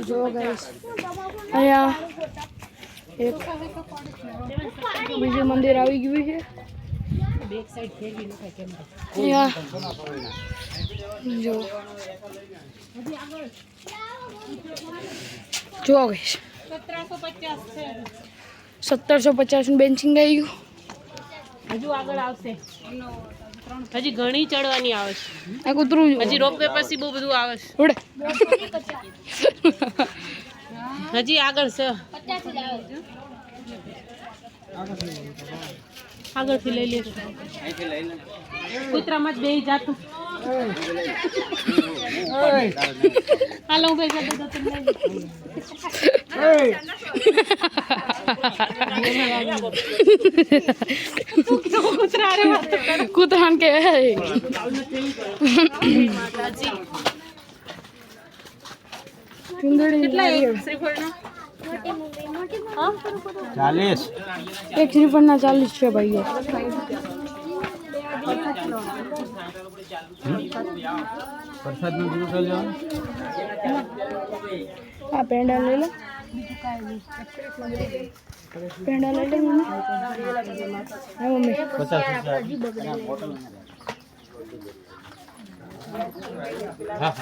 જો ગાઈસ અહીંયા એક બીજું મંદિર આવી ગયું છે બેક સાઈડ ફેરવી નખાય કેમેરા જો જો ગાઈસ 1750 નું બેન્ચિંગ આવી ગયું હજુ આગળ આવશે હજી ઘણી ચડવાની આવે છે આ કૂતરું હજી રોપવે પછી બહુ બધું આવે છે ઉડે હજી આગળ છે આગળથી લઈ લેશું કૂતરામાં જ બે જાતું હાલો હું પૈસા દેતો તમને કૂતરાન કે કેટલા શ્રીફળના 40 એક શ્રીફળના 40 છે ભાઈઓ પ્રસાદ નું બીજું કઈ લેવાનું આ પેંડા લઈ લો પેંડા લઈ લે મમ્મી હા મમ્મી 50 હા